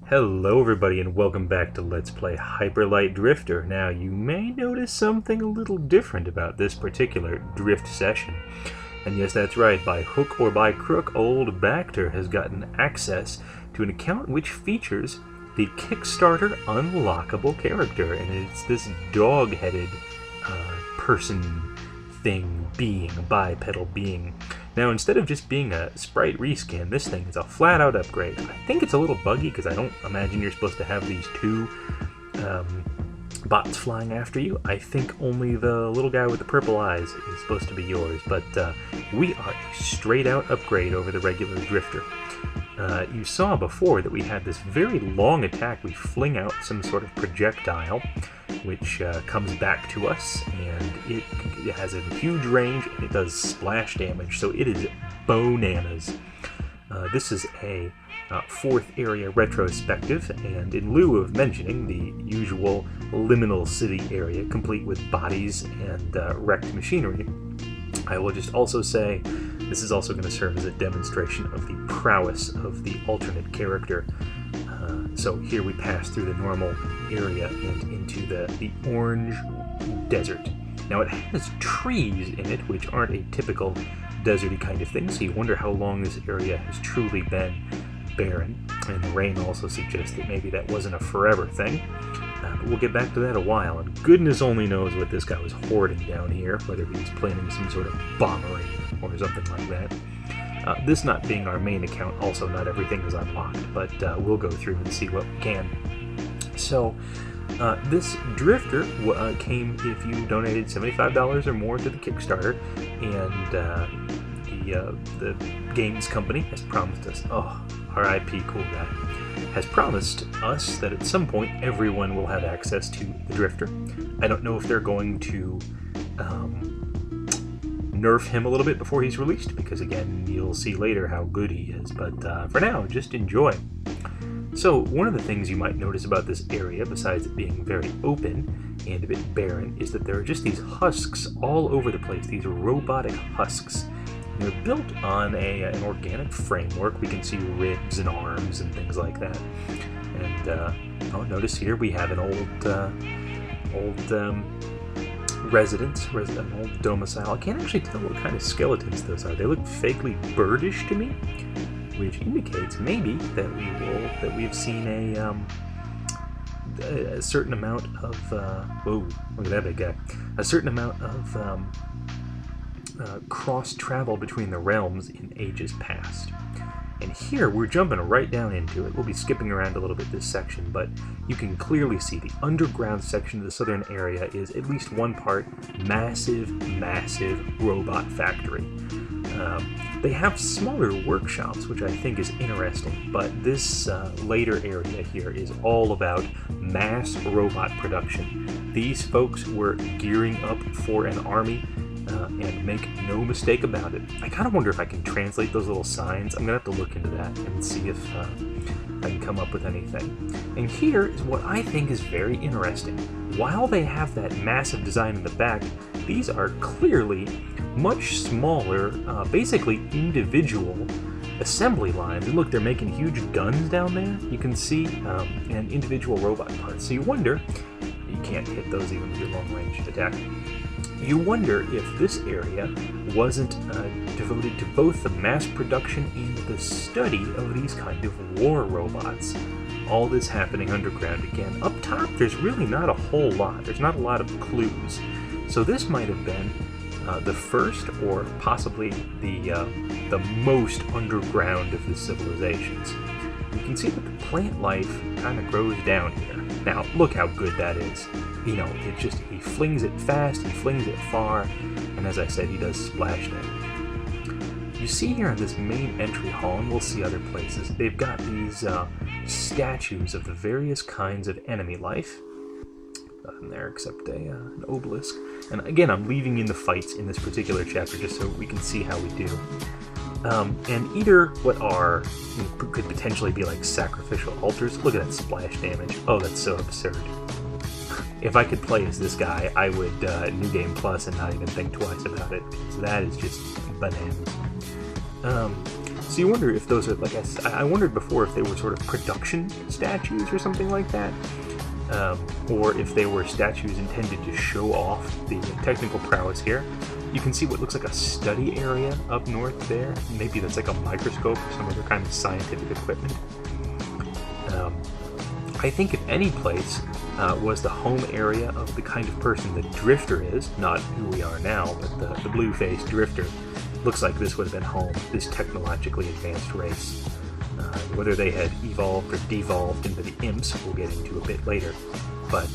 Hello everybody and welcome back to Let's Play Hyperlight Drifter. Now you may notice something a little different about this particular drift session. And yes, that's right, by hook or by crook, old Bacter has gotten access to an account which features the Kickstarter unlockable character. And it's this dog-headed person thing, being, a bipedal being. Now, instead of just being a sprite reskin, this thing is a flat-out upgrade. I think it's a little buggy because I don't imagine you're supposed to have these two bots flying after you. I think only the little guy with the purple eyes is supposed to be yours, but we are a straight-out upgrade over the regular Drifter. You saw before that we had this very long attack. We fling out some sort of projectile, which comes back to us, and it has a huge range, and it does splash damage, so it is bananas. This is a fourth area retrospective, and in lieu of mentioning the usual liminal city area, complete with bodies and wrecked machinery, I will just also say this is also going to serve as a demonstration of the prowess of the alternate character. So here we pass through the normal area and into the orange desert. Now it has trees in it, which aren't a typical deserty kind of thing, so you wonder how long this area has truly been barren. And the rain also suggests that maybe that wasn't a forever thing. But we'll get back to that a while, and goodness only knows what this guy was hoarding down here, whether he was planning some sort of bombery or something like that. This not being our main account, also not everything is unlocked, but we'll go through and see what we can. So, this Drifter came if you donated $75 or more to the Kickstarter, and the games company has promised us, R.I.P. cool guy, has promised us that at some point everyone will have access to the Drifter. I don't know if they're going to nerf him a little bit before he's released, because again, you'll see later how good he is, but for now, just enjoy. So, one of the things you might notice about this area, besides it being very open and a bit barren, is that there are just these husks all over the place, these robotic husks. And they're built on an organic framework. We can see ribs and arms and things like that. And notice here we have an old residence, an old domicile. I can't actually tell what kind of skeletons those are. They look vaguely birdish to me, which indicates maybe that we've seen a certain amount of whoa, look at that big guy. A certain amount of cross travel between the realms in ages past. And here, we're jumping right down into it. We'll be skipping around a little bit this section, but you can clearly see the underground section of the southern area is at least one part massive robot factory. They have smaller workshops, which I think is interesting, but this later area here is all about mass robot production. These folks were gearing up for an army, and make no mistake about it. I kind of wonder if I can translate those little signs. I'm going to have to look into that and see if I can come up with anything. And here is what I think is very interesting. While they have that massive design in the back, these are clearly much smaller, basically individual assembly lines. And look, they're making huge guns down there. You can see and individual robot parts. So you wonder, you can't hit those even with your long-range attack. You wonder if this area wasn't devoted to both the mass production and the study of these kind of war robots. All this happening underground again. Up top, there's really not a whole lot. There's not a lot of clues. So this might have been the first, or possibly the most underground of the civilizations. You can see that the plant life kind of grows down here. Now, look how good that is. You know, he flings it fast, he flings it far, and as I said, he does splash damage. You see here on this main entry hall, and we'll see other places, they've got these statues of the various kinds of enemy life. Nothing there except an obelisk. And again, I'm leaving in the fights in this particular chapter just so we can see how we do. And either what could potentially be like sacrificial altars. Look at that splash damage. Oh, that's so absurd. If I could play as this guy, I would New Game Plus and not even think twice about it, because that is just bananas. So you wonder if those are, like I wondered before if they were sort of production statues or something like that, or if they were statues intended to show off the technical prowess here. You can see what looks like a study area up north there. Maybe that's like a microscope or some other kind of scientific equipment. I think if any place was the home area of the kind of person the Drifter is, not who we are now, but the blue-faced Drifter, looks like this would have been home, this technologically advanced race. Whether they had evolved or devolved into the imps, we'll get into a bit later. But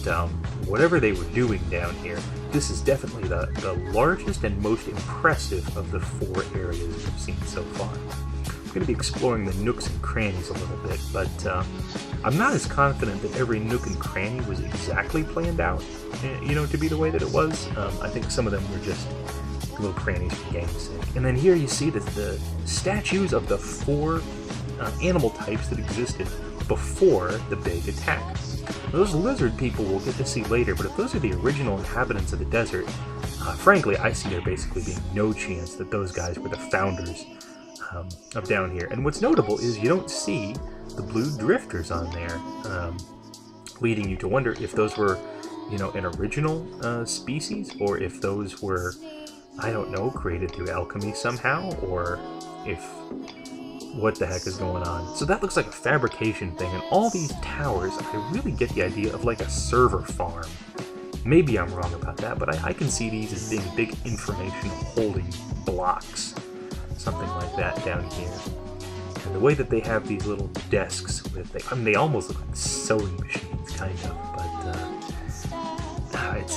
whatever they were doing down here, this is definitely the largest and most impressive of the 4 areas we've seen so far. I'm going to be exploring the nooks and crannies a little bit, but I'm not as confident that every nook and cranny was exactly planned out, to be the way that it was. I think some of them were just little crannies for game's sake. And then here you see the statues of the 4 animal types that existed before the big attack. Those lizard people we'll get to see later, but if those are the original inhabitants of the desert, frankly, I see there basically being no chance that those guys were the founders of down here. And what's notable is you don't see the blue drifters on there, leading you to wonder if those were, an original species, or if those were, I don't know, created through alchemy somehow, or if what the heck is going on. So that looks like a fabrication thing, and all these towers, I really get the idea of like a server farm. Maybe I'm wrong about that, but I can see these as being big information holding blocks. Something like that down here. And the way that they have these little desks with, they almost look like sewing machines, kind of, but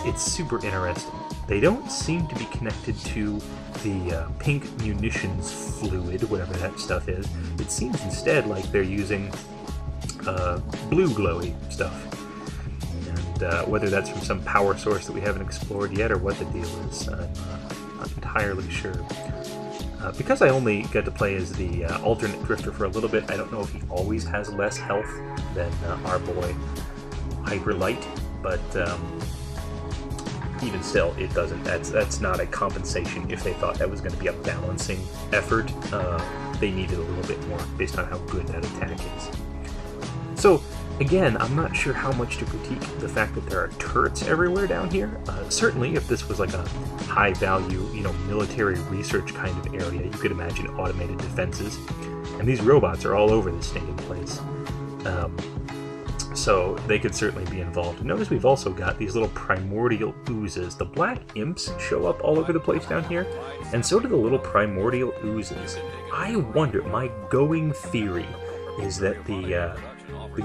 it's super interesting. They don't seem to be connected to the pink munitions fluid, whatever that stuff is. It seems instead like they're using blue glowy stuff. And whether that's from some power source that we haven't explored yet or what the deal is, I'm not entirely sure. Because I only get to play as the alternate Drifter for a little bit, I don't know if he always has less health than our boy Hyperlight, but even still, it doesn't. That's not a compensation. If they thought that was going to be a balancing effort, they needed a little bit more based on how good that attack is. So, again, I'm not sure how much to critique the fact that there are turrets everywhere down here. Certainly, if this was like a high-value, military research kind of area, you could imagine automated defenses. And these robots are all over this stinking place. So they could certainly be involved. Notice we've also got these little primordial oozes. The black imps show up all over the place down here, and so do the little primordial oozes. I wonder, my going theory is that the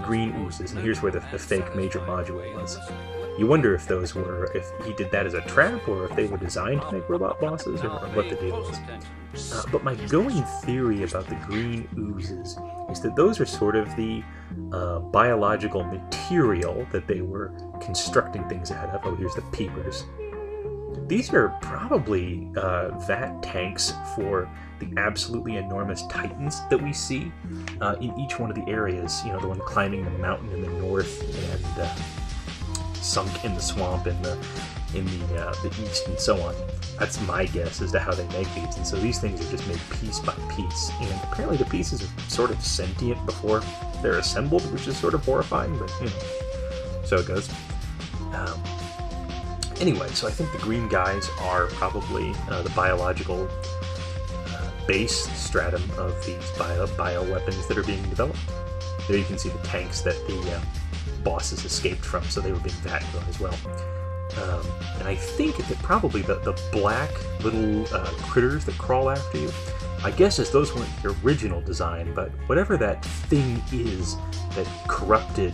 green oozes, and here's where the fake major module was. You wonder if those were, if he did that as a trap, or if they were designed to make robot bosses, or what the deal is. But my going theory about the green oozes is that those are sort of the biological material that they were constructing things out of. Oh, here's the peepers. These are probably vat tanks for the absolutely enormous titans that we see in each one of the areas. The one climbing the mountain in the north, and sunk in the swamp in the east, and so on. That's my guess as to how they make these. And so these things are just made piece by piece, and apparently the pieces are sort of sentient before they're assembled, which is sort of horrifying, but so it goes. Anyway, so I think the green guys are probably the biological base stratum of these bioweapons that are being developed. There you can see the tanks that the bosses escaped from, so they were being vat grown as well. And I think that probably the black little critters that crawl after you, I guess as those weren't the original design, but whatever that thing is that corrupted,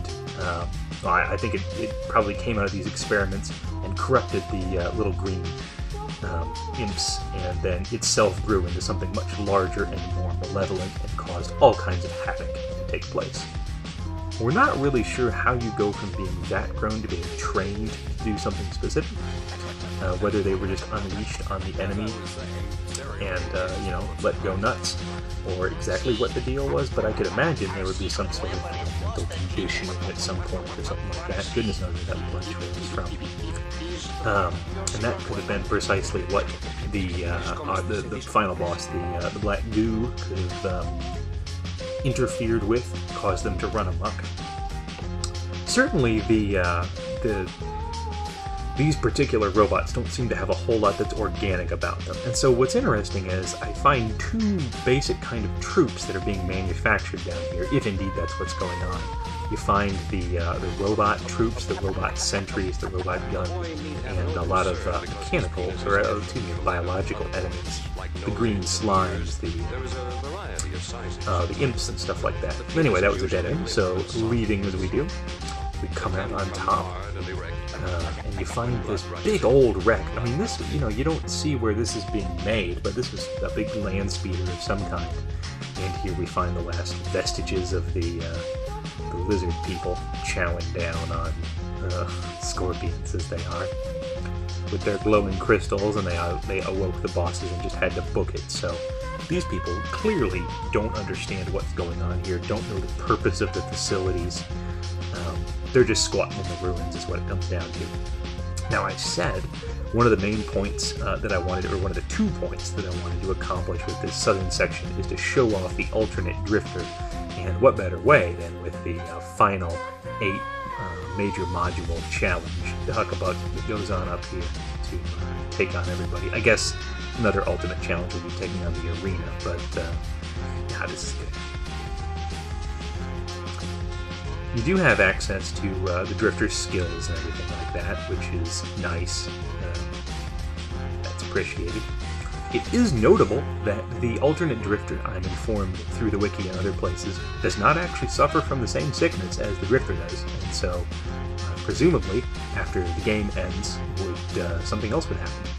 I think it probably came out of these experiments and corrupted the little green imps, and then itself grew into something much larger and more malevolent and caused all kinds of havoc to take place. We're not really sure how you go from being vat grown to being trained to do something specific, whether they were just unleashed on the enemy and you know, let go nuts, or exactly what the deal was, but I could imagine there would be some sort of mental conditioning at some point or something like that. Goodness knows where that blood trail is from. And that could have been precisely what the final boss, the black goo, could have interfered with, caused them to run amok. Certainly, these particular robots don't seem to have a whole lot that's organic about them. And so what's interesting is I find two basic kind of troops that are being manufactured down here, if indeed that's what's going on. You find the robot troops, the robot sentries, the robot gun, and a lot of mechanicals, or biological enemies. The green slimes, the imps and stuff like that. Anyway, that was a dead end, so leaving as we do, we come out on top. And you find this big old wreck. I mean, this, you know, you don't see where this is being made, but this was a big land speeder of some kind. And here we find the last vestiges of the lizard people chowing down on scorpions as they are, with their glowing crystals, and they awoke the bosses and just had to book it. So these people clearly don't understand what's going on here, don't know the purpose of the facilities. They're just squatting in the ruins is what it comes down to. Now, I said one of the main points that I wanted, or one of the 2 points that I wanted to accomplish with this southern section, is to show off the alternate drifter. And what better way than with the final 8 major module challenge, the Huckabug that goes on up here to take on everybody. I guess another ultimate challenge will be taking on the arena, but yeah, this is good. You do have access to the drifter's skills and everything like that, which is nice. That's appreciated. It is notable that the alternate drifter, I'm informed through the wiki and other places, does not actually suffer from the same sickness as the drifter does, and so presumably after the game ends, something else would happen.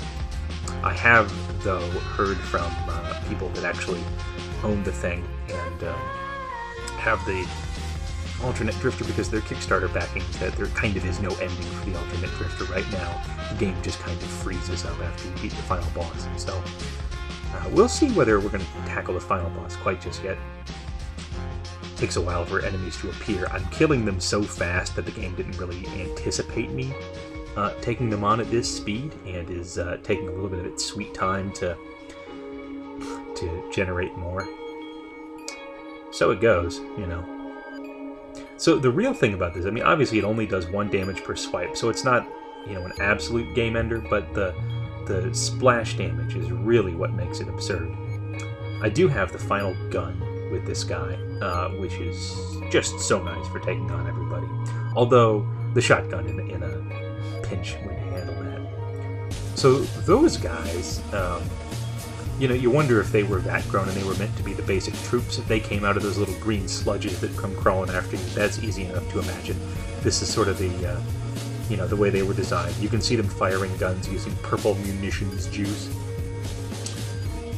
I have, though, heard from people that actually own the thing and have the alternate drifter, because their Kickstarter backing, that there kind of is no ending for the alternate drifter right now. The game just kind of freezes up after you beat the final boss. So we'll see whether we're going to tackle the final boss quite just yet. It takes a while for enemies to appear. I'm killing them so fast that the game didn't really anticipate me taking them on at this speed, and is taking a little bit of its sweet time to generate more. So it goes, you know. So the real thing about this, I mean, obviously it only does 1 damage per swipe, so it's not, you know, an absolute game ender, but the splash damage is really what makes it absurd. I do have the final gun with this guy, which is just so nice for taking on everybody. Although the shotgun in a pinch would handle that. So those guys, you know, you wonder if they were that grown and they were meant to be the basic troops. If they came out of those little green sludges that come crawling after you, that's easy enough to imagine. This is sort of the, you know, the way they were designed. You can see them firing guns using purple munitions juice.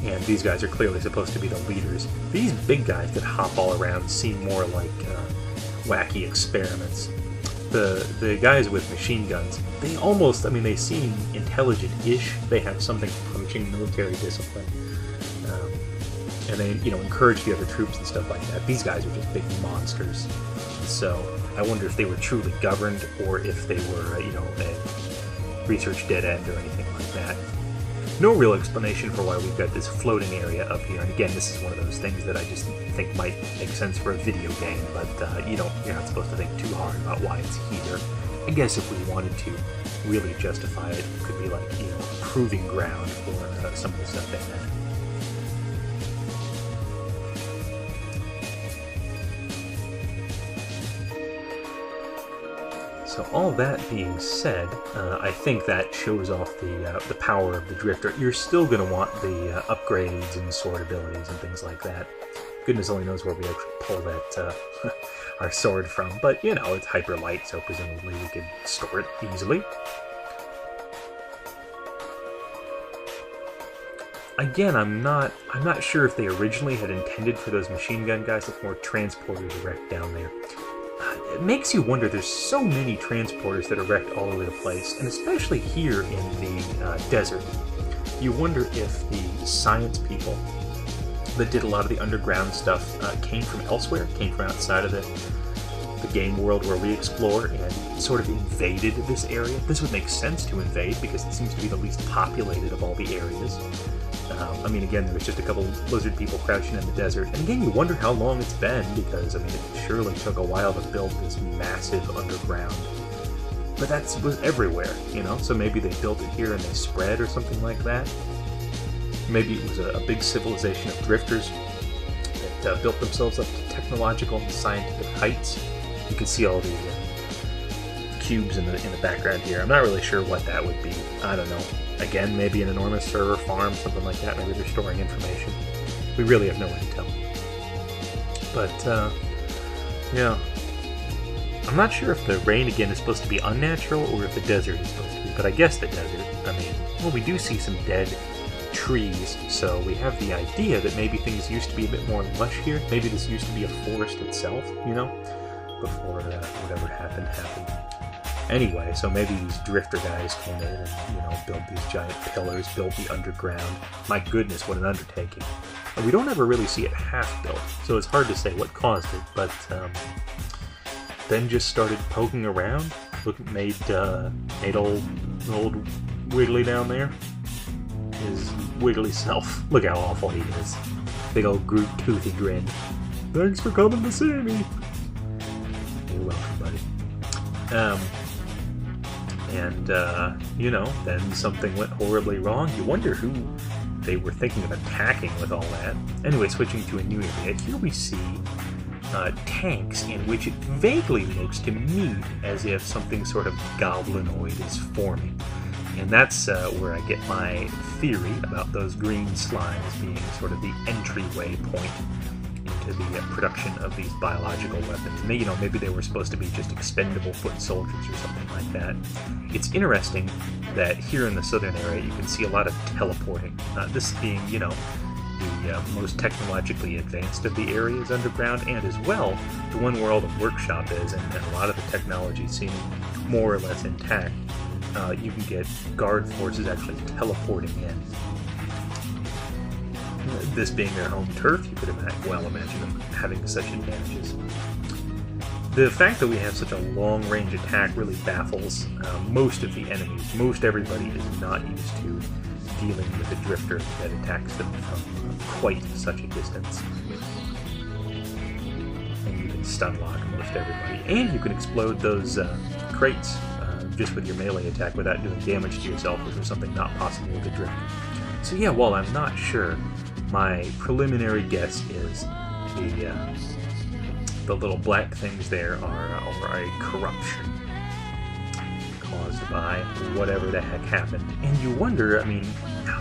And these guys are clearly supposed to be the leaders. These big guys that hop all around seem more like wacky experiments. The guys with machine guns, they almost, I mean, they seem intelligent-ish. They have something approaching military discipline. And they, you know, encourage the other troops and stuff like that. These guys are just big monsters. So I wonder if they were truly governed, or if they were, you know, a research dead end or anything like that. No real explanation for why we've got this floating area up here. And again, this is one of those things that I just think might make sense for a video game, but you're not supposed to think too hard about why it's here. I guess if we wanted to really justify it, it could be like, you know, proving ground for some of the stuff they had. So all that being said, I think that shows off the power of the drifter. You're still going to want the upgrades and sword abilities and things like that. Goodness only knows where we actually pull that our sword from, but you know, it's hyper light, so presumably we could store it easily. Again, I'm not sure if they originally had intended for those machine gun guys to look more transporters wrecked down there. It makes you wonder, there's so many transporters that are wrecked all over the place, and especially here in the desert. you wonder if the science people that did a lot of the underground stuff came from elsewhere, came from outside of the game world where we explore, and sort of invaded this area. This would make sense to invade because it seems to be the least populated of all the areas. I mean, again, there was just a couple lizard people crouching in the desert. And again, you wonder how long it's been, because, I mean, it surely took a while to build this massive underground. But that was everywhere, you know? So maybe they built it here and they spread or something like that. Maybe it was a big civilization of drifters that built themselves up to technological and scientific heights. You can see all the cubes in the background here. I'm not really sure what that would be. I don't know. Again, maybe an enormous server farm, something like that. Maybe they're storing information. We really have no intel. But, yeah. I'm not sure if the rain again is supposed to be unnatural or if the desert is supposed to be, but I guess the desert. I mean, well, we do see some dead trees, so we have the idea that maybe things used to be a bit more lush here. Maybe this used to be a forest itself, you know, before whatever happened. Anyway, so maybe these drifter guys came in and, you know, built these giant pillars, built the underground. My goodness, what an undertaking. And we don't ever really see it half built, so it's hard to say what caused it, but then just started poking around. Made old Wiggly down there his wiggly self. Look how awful he is. Big old Groot toothy grin. Thanks for coming to see me. You're welcome, buddy. You know, then something went horribly wrong. You wonder who they were thinking of attacking with all that. Anyway, switching to a new area, here we see tanks in which it vaguely looks to me as if something sort of goblinoid is forming. And that's where I get my theory about those green slimes being sort of the entryway point into the production of these biological weapons. Maybe, you know, maybe they were supposed to be just expendable foot soldiers or something like that. It's interesting that here in the southern area you can see a lot of teleporting. This being, you know, the most technologically advanced of the areas underground, and as well the one where all the workshop is, and a lot of the technology seems more or less intact. You can get guard forces actually teleporting in. This being their home turf, you could imagine them having such advantages. The fact that we have such a long-range attack really baffles most of the enemies. Most everybody is not used to dealing with a drifter that attacks them from quite such a distance. And you can stun lock most everybody. And you can explode those crates just with your melee attack without doing damage to yourself, which is something not possible with a drifter. So yeah, while I'm not sure, my preliminary guess is the little black things there are a corruption caused by whatever the heck happened. And you wonder, I mean,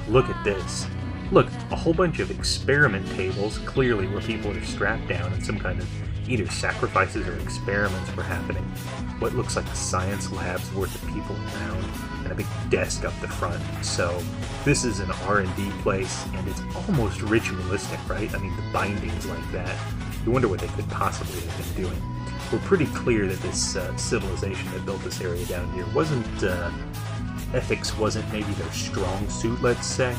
look at this. Look, a whole bunch of experiment tables, clearly where people are strapped down and some kind of either sacrifices or experiments were happening. What looks like a science lab's worth of people around, and a big desk up the front. So this is an R&D place, and it's almost ritualistic, right? I mean, the bindings like that. You wonder what they could possibly have been doing. We're pretty clear that this civilization that built this area down here wasn't, ethics wasn't maybe their strong suit, let's say.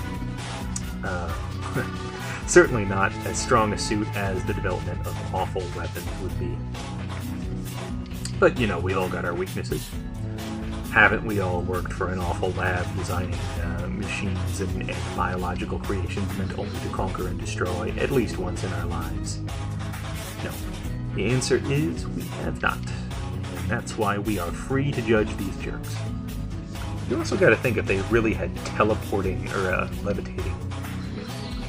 Certainly not as strong a suit as the development of awful weapons would be. But, you know, we all got our weaknesses. Haven't we all worked for an awful lab designing machines and biological creations meant only to conquer and destroy at least once in our lives? No. The answer is we have not. And that's why we are free to judge these jerks. You also got to think if they really had teleporting or levitating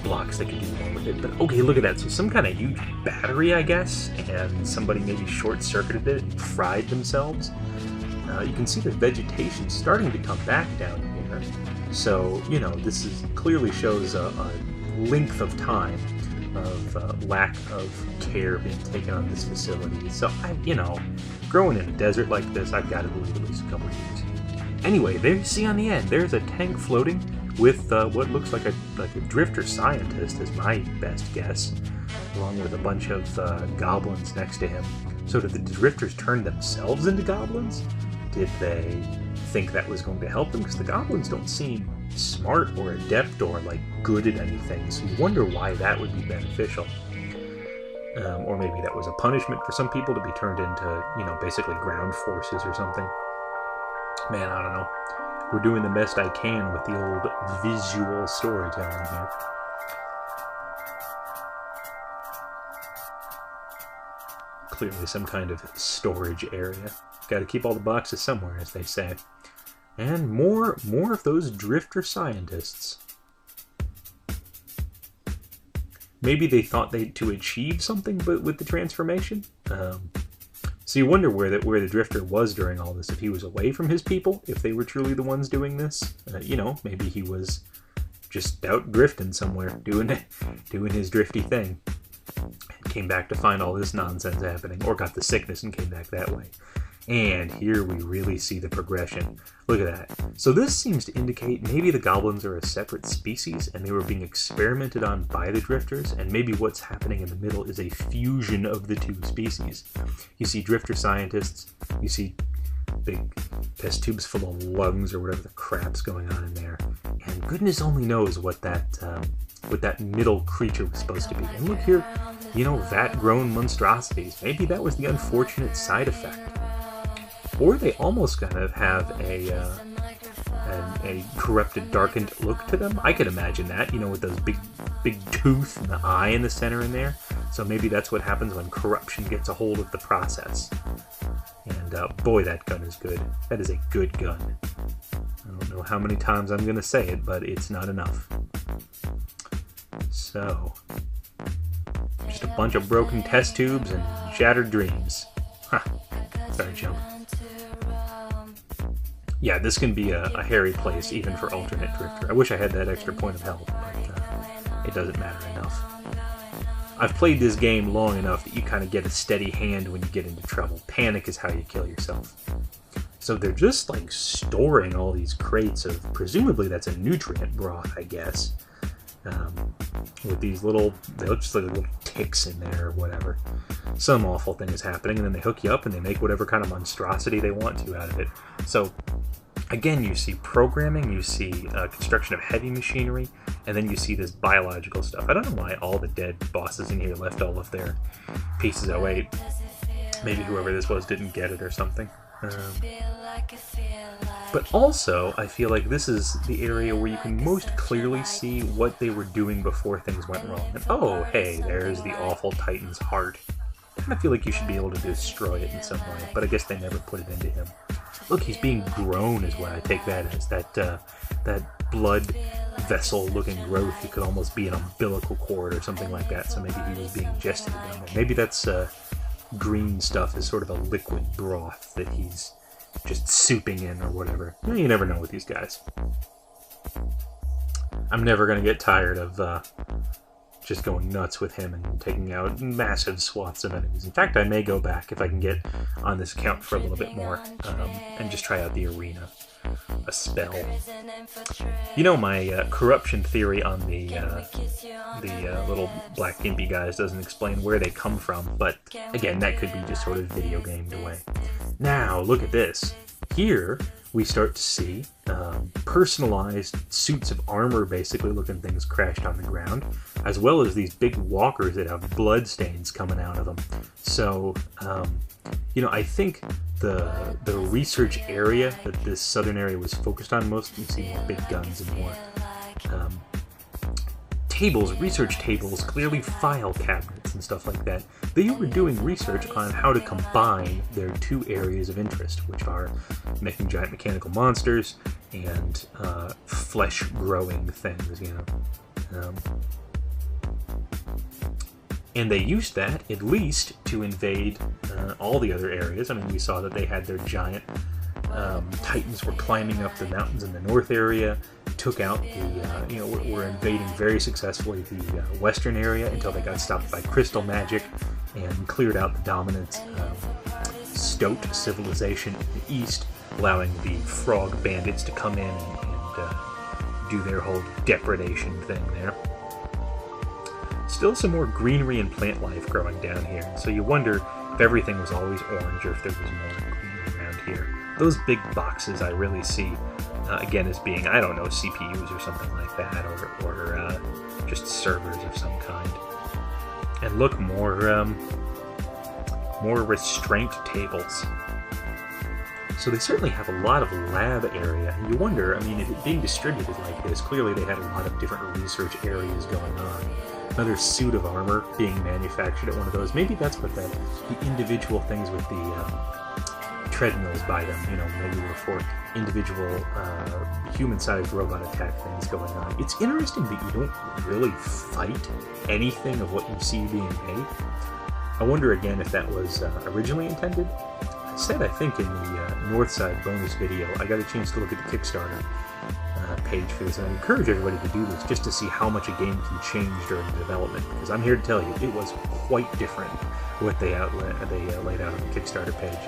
blocks, they could do more with it. But okay, look at that. So some kind of huge battery, I guess, and somebody maybe short-circuited it and fried themselves. You can see the vegetation starting to come back down here. So, you know, this is clearly shows a length of time of lack of care being taken on this facility. So, you know, growing in a desert like this, I've got to believe at least a couple of years. Anyway, there you see on the end, there's a tank floating with what looks like a drifter scientist, is my best guess, along with a bunch of goblins next to him. So did the drifters turn themselves into goblins? Did they think that was going to help them? Because the goblins don't seem smart or adept or like good at anything, so you wonder why that would be beneficial. Or maybe that was a punishment for some people to be turned into, you know, basically ground forces or something. Man, I don't know. We're doing the best I can with the old visual storytelling here. Clearly some kind of storage area. Gotta keep all the boxes somewhere, as they say. And more of those drifter scientists. Maybe they thought to achieve something with the transformation. So you wonder where the drifter was during all this. If he was away from his people, if they were truly the ones doing this. You know, maybe he was just out drifting somewhere, doing his drifty thing. And came back to find all this nonsense happening, or got the sickness and came back that way. And here we really see the progression. Look at that. So this seems to indicate maybe the goblins are a separate species and they were being experimented on by the drifters, and maybe what's happening in the middle is a fusion of the two species. You see drifter scientists, you see big test tubes full of lungs or whatever the crap's going on in there, and goodness only knows what that middle creature was supposed to be. And look here, you know, vat-grown monstrosities. Maybe that was the unfortunate side effect. Or they almost kind of have a corrupted, darkened look to them. I could imagine that, you know, with those big tooth and the eye in the center in there. So maybe that's what happens when corruption gets a hold of the process. And boy, that gun is good. That is a good gun. I don't know how many times I'm going to say it, but it's not enough. So, just a bunch of broken test tubes and shattered dreams. Huh. Sorry, jump. Yeah, this can be a hairy place, even for alternate drifter. I wish I had that extra point of health, but it doesn't matter enough. I've played this game long enough that you kind of get a steady hand when you get into trouble. Panic is how you kill yourself. So they're just like storing all these crates of, presumably that's a nutrient broth, I guess. With these little, they look just like little ticks in there or whatever. Some awful thing is happening, and then they hook you up and they make whatever kind of monstrosity they want to out of it. So again, you see programming, you see construction of heavy machinery, and then you see this biological stuff. I don't know why all the dead bosses in here left all of their pieces. Oh wait, maybe whoever this was didn't get it or something. But also, I feel like this is the area where you can most clearly see what they were doing before things went wrong. And oh, hey, there's the awful Titan's heart. I kind of feel like you should be able to destroy it in some way, but I guess they never put it into him. Look, he's being grown is what I take that as. That blood vessel-looking growth. It could almost be an umbilical cord or something like that, so maybe he was being gestated down there. Maybe that's green stuff is sort of a liquid broth that he's just souping in or whatever. You never know with these guys. I'm never going to get tired of just going nuts with him and taking out massive swaths of enemies. In fact, I may go back if I can get on this account for a little bit more and just try out the arena. A spell. You know, my corruption theory on the little black gimpy guys doesn't explain where they come from, but again, that could be just sort of video gamed away. Now, look at this. Here, we start to see personalized suits of armor, basically looking things crashed on the ground, as well as these big walkers that have blood stains coming out of them. So, you know, I think the research area that this southern area was focused on most, you see more big guns and more tables, research tables, clearly file cabinets and stuff like that. They were doing research on how to combine their two areas of interest, which are making giant mechanical monsters and flesh-growing things, you know. And they used that, at least, to invade all the other areas. I mean, we saw that they had their giant titans were climbing up the mountains in the north area, took out the, you know, were invading very successfully the western area until they got stopped by crystal magic and cleared out the dominant Stoat civilization in the east, allowing the frog bandits to come in and do their whole depredation thing there. Still some more greenery and plant life growing down here, so you wonder if everything was always orange or if there was more green around here. Those big boxes I really see again, as being, I don't know, CPUs or something like that, or just servers of some kind. And look, more restraint tables. So they certainly have a lot of lab area, and you wonder, I mean, if it being distributed like this, clearly they had a lot of different research areas going on. Another suit of armor being manufactured at one of those. Maybe that's what the individual things with the treadmills by them, you know, maybe were for individual human-sized robot attack things going on. It's interesting that you don't really fight anything of what you see being made. I wonder again if that was originally intended. I said, I think, in the Northside bonus video, I got a chance to look at the Kickstarter page for this, and I encourage everybody to do this just to see how much a game can change during development, because I'm here to tell you, it was quite different what they laid out on the Kickstarter page.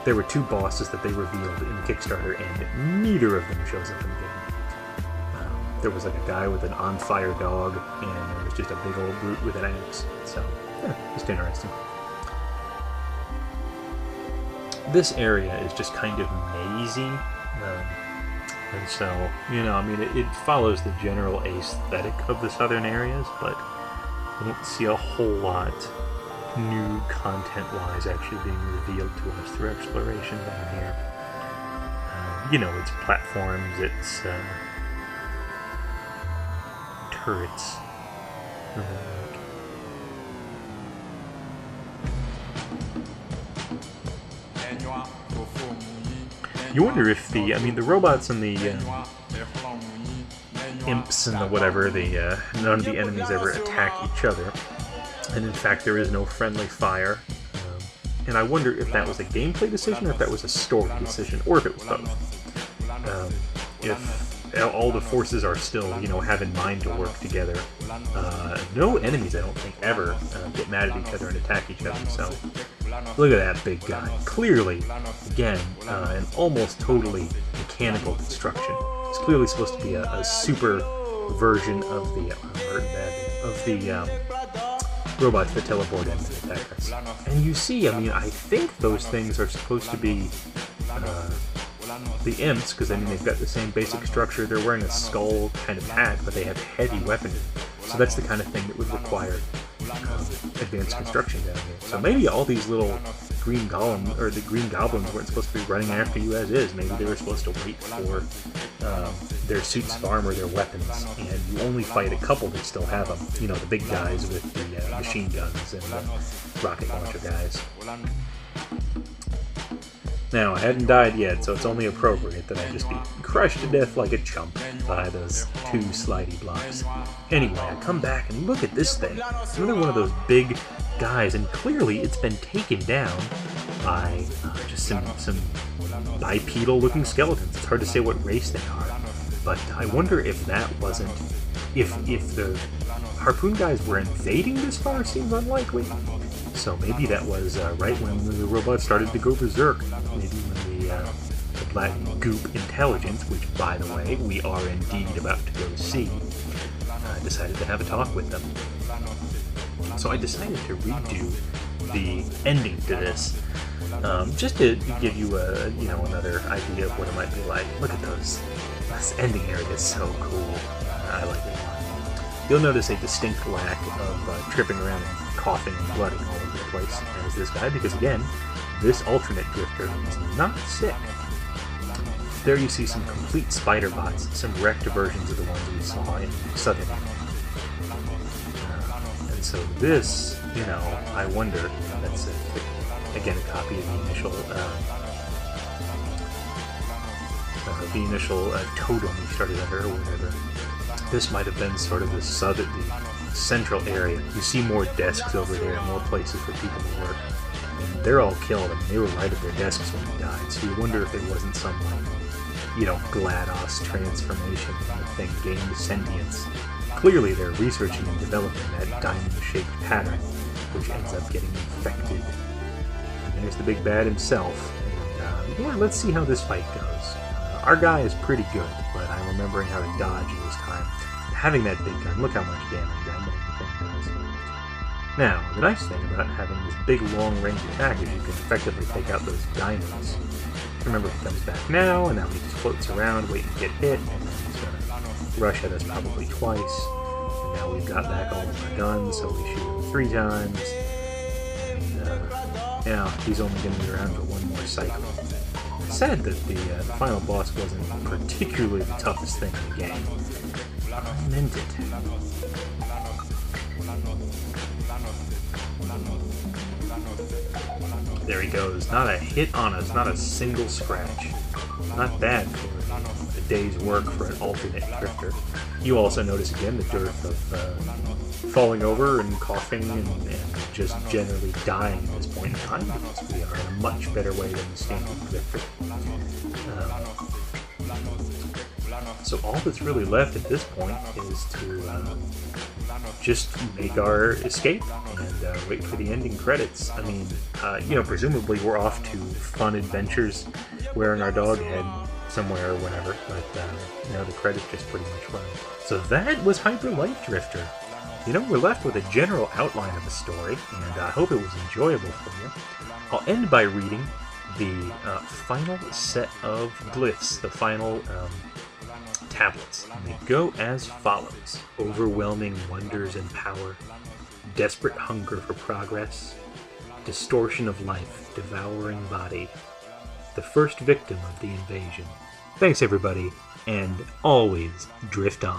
There were 2 bosses that they revealed in the Kickstarter, and neither of them shows up in the game. There was like a guy with an on-fire dog, and there was just a big old brute with an axe. So, yeah, just interesting. This area is just kind of mazy, and so, you know, I mean, it follows the general aesthetic of the southern areas, but I don't see a whole lot new content-wise actually being revealed to us through exploration down here. You know, it's platforms, it's turrets. You wonder if the robots and the imps and the whatever, none of the enemies ever attack each other. And in fact, there is no friendly fire. And I wonder if that was a gameplay decision, or if that was a story decision, or if it was both. If all the forces are still, you know, have in mind to work together. No enemies, I don't think, ever get mad at each other and attack each other. So look at that big guy. Clearly, again, an almost totally mechanical construction. It's clearly supposed to be a super version of the robots that teleport in to attack us. And you see, I mean, I think those things are supposed to be the imps, because I mean they've got the same basic structure. They're wearing a skull kind of hat, but they have heavy weaponry. So that's the kind of thing that would require advanced construction down here. So maybe all these little green golems, or the green goblins, weren't supposed to be running after you as is. Maybe they were supposed to wait for their suits of armor, their weapons, and you only fight a couple that still have them. You know, the big guys with the machine guns and the rocket launcher guys. Now, I hadn't died yet, so it's only appropriate that I just be crushed to death like a chump by those 2 slidey blocks. Anyway, I come back and look at this thing. Another one of those big guys, and clearly it's been taken down by just some bipedal-looking skeletons. It's hard to say what race they are, but I wonder if that wasn't... If the Harpoon guys were invading this far seems unlikely. So maybe that was right when the robots started to go berserk. Maybe when the Black Goop Intelligence, which, by the way, we are indeed about to go see, decided to have a talk with them. So I decided to redo the ending to this, just to give you another idea of what it might be like. Look at those. This ending area is so cool. I like it. You'll notice a distinct lack of tripping around and coughing and blooding all over the place as this guy, because again, this alternate drifter is not sick. There you see some complete spider bots, some wrecked versions of the ones we saw in Southern. And so this, you know, I wonder, that's again a copy of the initial totem we started under, or whatever. This might have been sort of the central area. You see more desks over there, more places for people to work. And they're all killed. I mean, they were right at their desks when they died. So you wonder if there wasn't some, GLaDOS transformation kind of thing, gained sentience. Clearly, they're researching and developing that diamond-shaped pattern, which ends up getting infected. And there's the big bad himself. And, yeah, let's see how this fight goes. Our guy is pretty good, but I'm remembering how to dodge this time. Having that big gun, look how much damage that thing does. Now, the nice thing about having this big long-range attack is you can effectively take out those diamonds. Remember, he comes back now, and now he just floats around, waiting to get hit, and then he's gonna rush at us probably twice. And now we've got back all of our guns, so we shoot him 3 times. And, yeah, he's only gonna be around for one more cycle. I said that the final boss wasn't particularly the toughest thing in the game. I meant it. There he goes. Not a hit on us, not a single scratch. Not bad for a day's work for an alternate drifter. You also notice again the dearth of falling over and coughing and just generally dying at this point in time, because we are in a much better way than the standard drifter. So all that's really left at this point is to just make our escape and wait for the ending credits. I mean, presumably we're off to fun adventures wearing our dog head somewhere or whatever, but the credits just pretty much run. So that was Hyper Light Drifter. We're left with a general outline of the story, and I hope it was enjoyable for you. I'll end by reading the final set of glyphs, the final tablets. And they go as follows: overwhelming wonders and power, desperate hunger for progress, distortion of life, devouring body, the first victim of the invasion. Thanks everybody, and always drift on.